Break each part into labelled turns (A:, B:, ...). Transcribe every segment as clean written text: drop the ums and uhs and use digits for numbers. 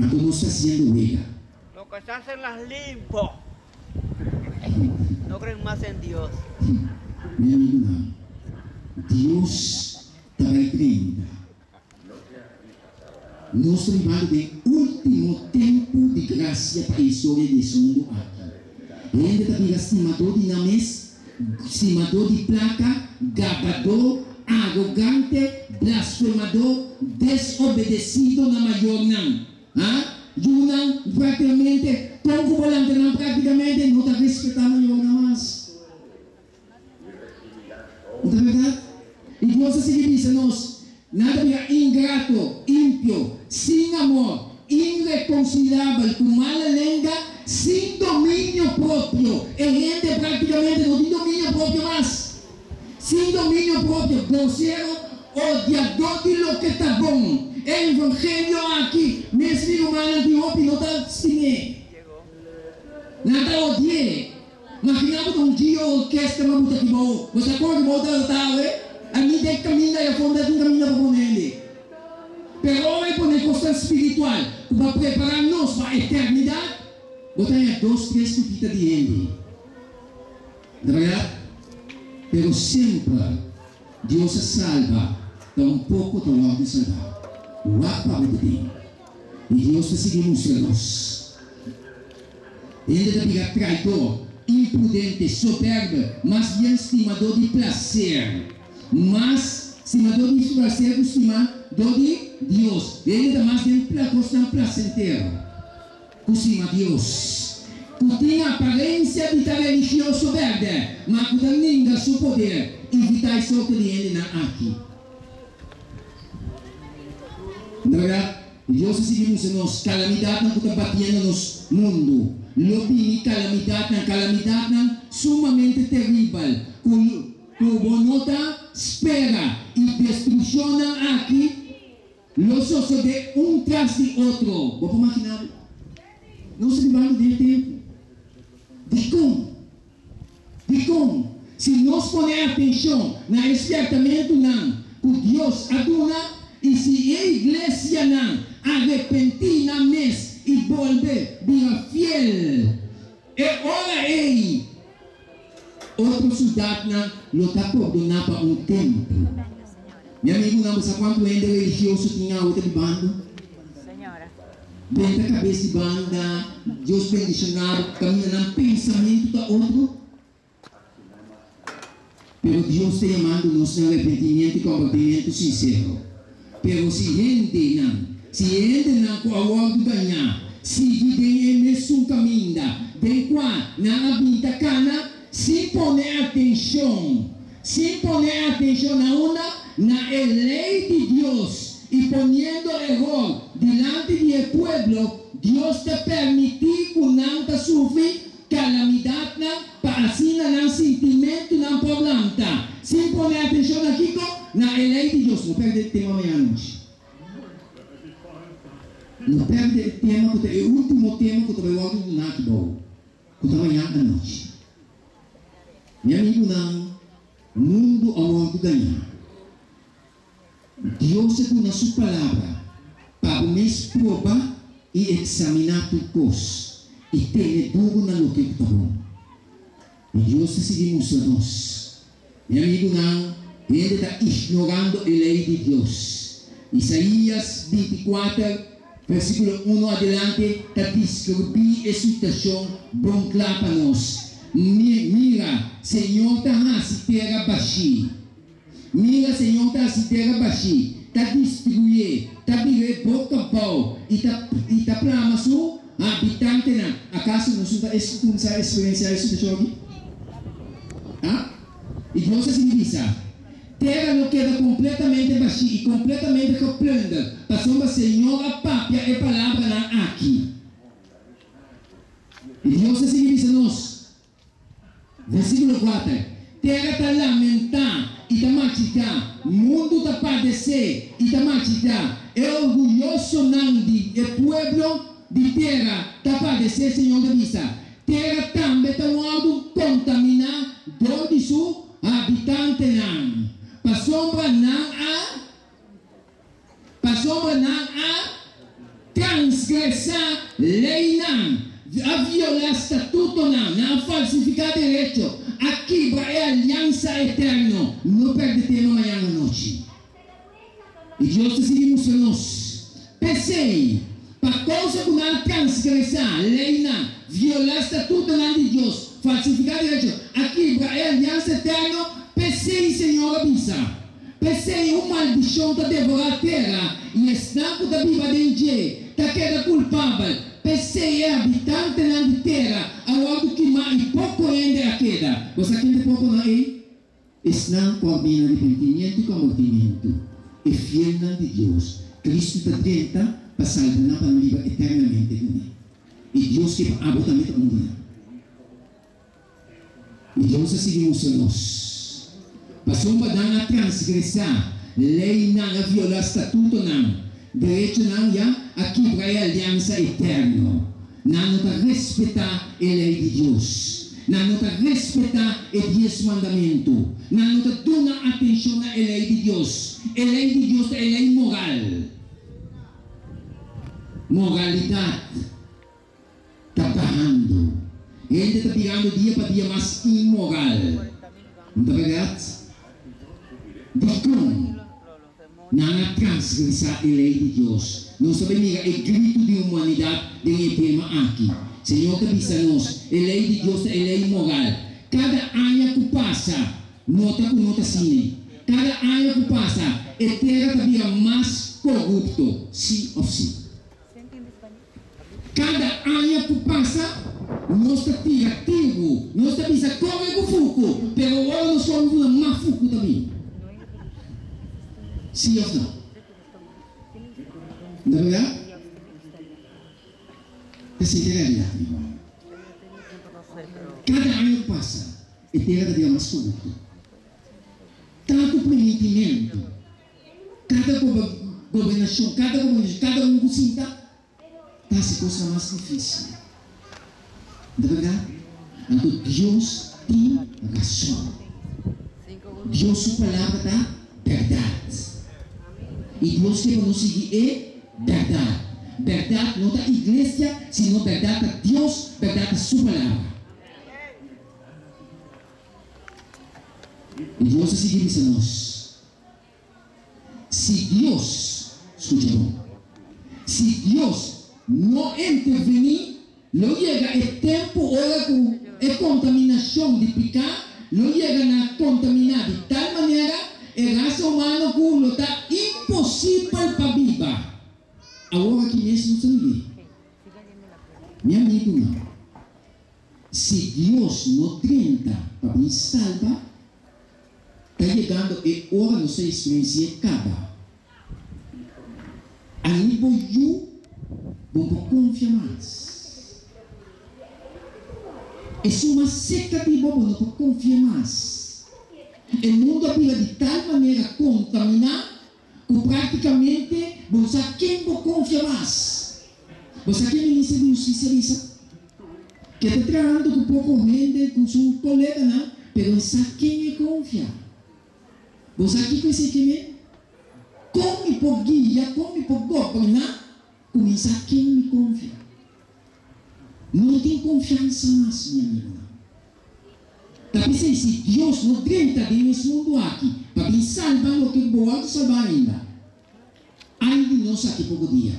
A: Então não está sendo huelga.
B: Lo que se hacen las limpo. No creen más en Dios.
A: Meu amigo, não. Deus está repreendendo. Nós estamos vivendo o último tempo de graça para a história desse mundo aqui. Ainda está vendo estimador de names, estimador de placa, gabador, arrogante, blasfemador, desobedecido na maior não. Não, praticamente, pouco volante não, praticamente, não está respeitando a maior não mais. Não é verdade? E você se diz, nós, nada de ingrato, ímpio, sem amor, irreconciliável, com mala língua, sem domínio próprio. E gente praticamente não tem domínio próprio mais. Sem domínio próprio, grosseiro, odiador de lo que está bom. O evangelho aqui, mesmo humano de hope, não está estimando. Não está odiando. Imaginava um dia a orquestra uma buta que bom. Você acorda bom da tarde, a mim tem que caminhar e a fonda tem que caminhar para poner ele. Pero hoje por uma questão espiritual, para preparar-nos para a eternidade, botar aí 2, 3 pipitas de gente. Não é verdade? Pero sempre Deus se salva, dá um pouco do lado de salvar. O apa o tem. E Deus está seguindo os nós. Ele está pegando traidor, imprudente, soberbo, mas bem estimador de prazer. Mas estimador de prazer, estimador de Deus. Ele está mais bem prazenteiro. Cosima Deus. Que tem a aparência de estar religioso verde, mas que não ninguém seu poder. Evitar isso que ele não aqui. Na verdade, Deus seguimos nos calamidade que está batendo nos mundo. Lobi calamidade sumamente terrível. Com bonota espera e destruição aqui. Los osos de um tras de outro. Vou imaginar. Não se lembra de tempo. De como? Se nós ponemos atenção na espertamento não, que Deus aduna. E se a igreja não arrepentir na mesa e volver vir fiel, é hora aí. Outro soldado não está perdonado para um tempo. Meu amigo, não sabe quanto ainda religioso tinha outra de bando?
B: Senhora.
A: Dentro da cabeça de banda, Deus bendicionado, caminha no pensamento da outro. Pero Deus tem chamado nos arrependimento e comportamento sincero. Pero se gente não com a ordem ganhar, se vivem em mesmo caminho, bem qual na vida cana, sem poner atenção na onda, na lei de Deus e ponendo erro diante do povo, Deus te permitir que não te sofre calamidade para assim não sentimento não problema, sem poner atenção aqui na lei de Deus. Não perde o tema amanhã à noite. Não perde o tema, que é o último tema que eu estou falando do Nakibau. Que eu amanhã à noite. Meu amigo, não. Mundo aonde ganhar. Deus é na sua palavra para nos provar e examinar tudo coisa. E ter duro na luta que está bom. E Deus está seguindo a nós. Meu amigo, não. Ele está ignorando a lei de Deus. Isaías 24, versículo 1 adelante, está descrevendo a situação bem clara para nós. Mira, Senhor está se terra baixa. Mira, Senhor está se terra baixa. Está destruindo, está virando boca a pau. E está para a sua habitante. Acaso não está experienciando essa situação aqui? E Deus se diz, terra não queda completamente vazia e completamente repleta. Passou a Senhora Pápia é palavra aqui. E Deus se diz a nós, versículo 4, terra está lamentando e está machucando, mundo está padecer e está machucando. É orgulhoso não de povo de terra está padecer, Senhor da vista. Terra também está contaminada, dor de sua habitante não. Pasombra não a transgressar lei não, a violar estatuto não, a falsificar direito, a quebrar a aliança eterna, não perde tempo amanhã à noite. E Deus te seguimos a nós. Pensei, para causa que não transgressar lei não, violar estatuto não de Deus, falsificar direito, a quebrar a aliança eterna, pensei, Senhor, avisa. Pensei, uma maldição está devorar a terra e está com a Bíblia de está queda culpável. Pensei, é habitante na terra, agora que mais pouco ainda a queda. Você aqui de pouco não é? Está com arrependimento e convertimento. É fiel de Deus. Cristo está dentro para salvar para viver eternamente. E Deus que absolutamente um dia. E Deus seguimos a nós. Passou para dar a transgressar, lei não, a violar estatuto não, direito não, a quebrar a aliança eterna. Não está respeitar a lei de Deus. Não está respeitar os 10 mandamentos. Não está dando atenção à lei de Deus. A lei de Deus é a lei moral. Moralidade. Está barrando. Ele está virando dia para dia mais imoral. Não está verdade? Então, não transgressar a lei de Deus. Nós sabemos que o grito de humanidade de tema aqui. Senhor, que diz a nós, a lei de Deus é a lei moral. Cada ano que passa, nota por nota assim. Cada ano que passa, a terra está mais corrupto, sim ou sim. Cada ano que passa, nós está tirativo, nós está bisa corre com fogo, pero agora nós somos mais fogo também. Sim ou não? Não é verdade? Assim é a realidade, irmão. Cada ano que passa, a terra está mais corrupta. Tanto preenchimento, cada governação, cada um que sinta, está se coisa mais difícil. Não é verdade? Então Deus tem razão. Deus, sua palavra dá verdade. E Deus quer nos seguir é verdade. Verdade não da igreja, senão verdade a Deus, verdade a sua palavra. E Deus seguir isso a nós. Se Deus, escute bom, se Deus não intervenir, não chega o tempo, hora com a contaminação de pecar, não chega a contaminar de tal maneira, a raça humana que está impossível para viver. Agora que mesmo não sabe. Meu amigo, não. Se Deus não tenta para me salvar, está chegando a hora de nossa experiência acaba. Aí vou confiar mais. É uma seca de bobo, não vou confiar mais. O mundo vive de tal maneira contaminar que praticamente você quem vou confiar mais. Você quem ministra de justiça que está trabalhando com pouco gente, com seu colega, não? Mas você quem é confiar. Você aqui conhece quem é? Come por guia, come por governar, começa quem me confia. Não tem confiança mais, minha amiga. Está pensando se Deus não tenta nesse mundo aqui, para me salvar o que boa salvar ainda. Ai de nós aqui por dia.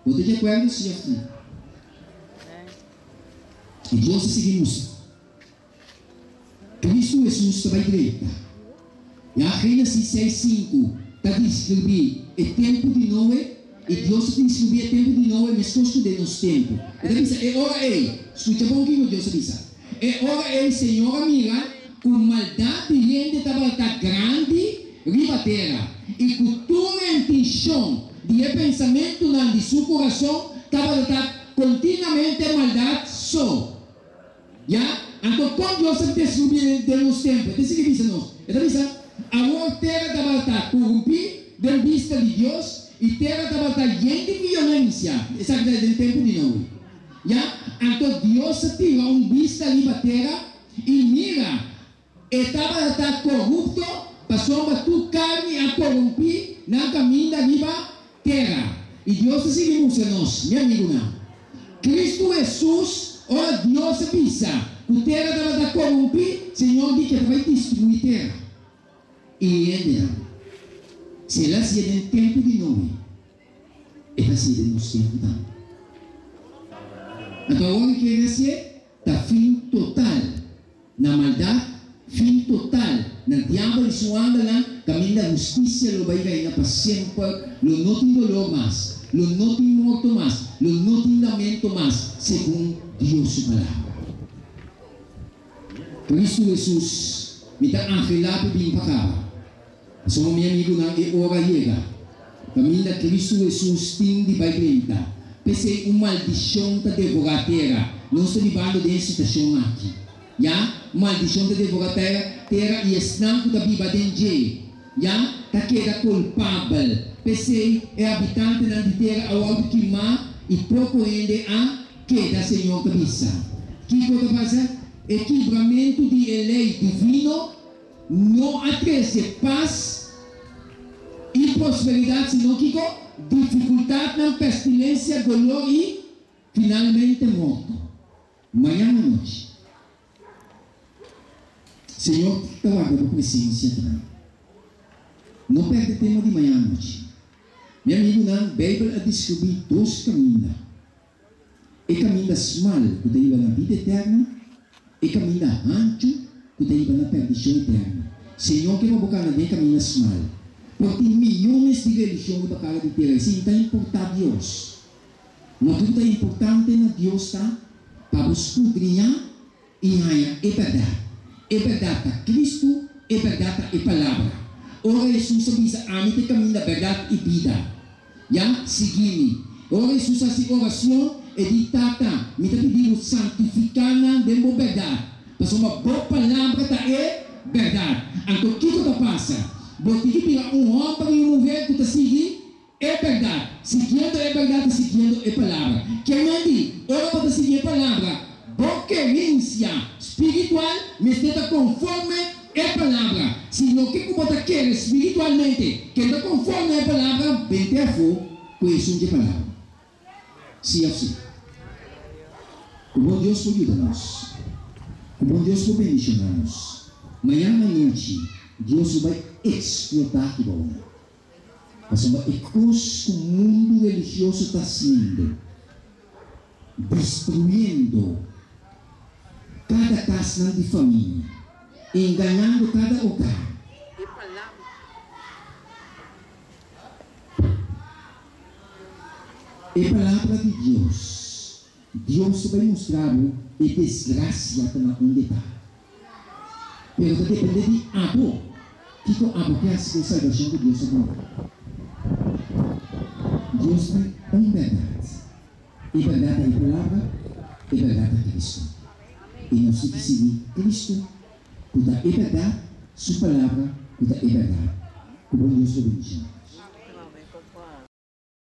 A: Você de acordo, sim, aqui? E Deus seguimos. Cristo Jesus estava direita. E a Gênesis 6:5 está descrevendo o tempo de Noé. E Deus descreveu o tempo de Noé, mas custo de nosso tempo. Ele diz, é hora aí. Escuta um pouquinho, Deus diz. É hora aí, Senhor, amiga, com maldade de gente estava grande, riba terra. E com toda a intenção de pensamento de seu coração, estava continuamente maldade só. Já? Então, quando Deus descreveu de nosso tempo, ele diz, ele diz, a terra estava corrompida, de vista de Deus, e terra estava cheia de violência, exatamente no tempo de Noé. Então Deus tira vista ali para a terra e mira, estava corrupto, passou a tua carne a corromper na caminho da viva terra. y Dios te sigue mostrándonos, mi amigo, ¿no? Cristo Jesús, ora Dios se pisa. O terra estava da corromper, Senhor diz que vai destruir terra. E ainda, se ela se em tempo de novo, ela se no tempo da. Então, o que quer dizer? Está fim total na maldade, fim total na diabo e sua anda lá, caminho da justiça, lo vai ganhar para sempre, lo não tem dolor mais, lo não tem morto mais, lo não tem lamento mais, segundo Deus sua palavra. Cristo Jesus, mita angelado bem pacaba. So, meu amigo, não é hora chega. Caminho da Cristo Jesus tem de bailenta. Pensei uma maldição da devorateira. Não estou levando de situação aqui. Já? Maldição da devorateira e estanco da Bíblia de já? Tá queda culpável. Pensei é habitante da terra ao alto que má e procurando a queda Senhor cabeça. Que coisa passa? Equilibramento de lei divino não acresce paz e prosperidade, senão que dificuldade na pestilência, dolor e finalmente morto. Manhã à noite, Senhor, te guarda a presença também. Não perde tempo de manhã à noite. Meu amigo, na Bíblia descobri dois caminhos. O caminho das mal, que te leva na vida eterna, e caminho da ancho, que te leva na perdição eterna. Senhor, que vai buscar na minha caminho das mal. Porque milhões de religiões para cara de terra, isso não é importante Deus. Mas tudo é importante na Deus, tá? Para escudrinhar e ganhar é verdade. É verdade a Cristo, é verdade a palavra. Ora Jesus avisa a mim que caminho da verdade e vida. Já? Seguindo. Ora Jesus faz oração e diz, tata, me está pedindo santificar na verdade. Mas uma boa palavra é verdade. Então, o que está passando? Você que pegar homem e uma mulher que está seguindo, é verdade. Seguindo é verdade, seguindo é palavra. Quem não diz, ora para seguir a palavra, boa querência espiritual, mas está conforme é palavra. Se não que você quer espiritualmente, que está conforme é palavra, vem a fogo, conheço de palavra. Sim, assim. O bom Deus por ajudar-nos. O bom Deus por bendicionar-nos. Amanhã à noite, Deus vai explotar aqui bom. Mas uma coisa que o mundo religioso está sendo, destruindo cada casa de família, enganando cada hogar. É a palavra de Deus. Deus vai mostrar a desgraça na onde está. Pero depende de abo. Que o abo que é a salvação de Deus agora. Deus tem uma verdade. E verdade é a palavra, e verdade é Cristo. E nós temos que seguir Cristo, que é verdade, sua palavra, que é verdade. Que o bom Deus te bendiga.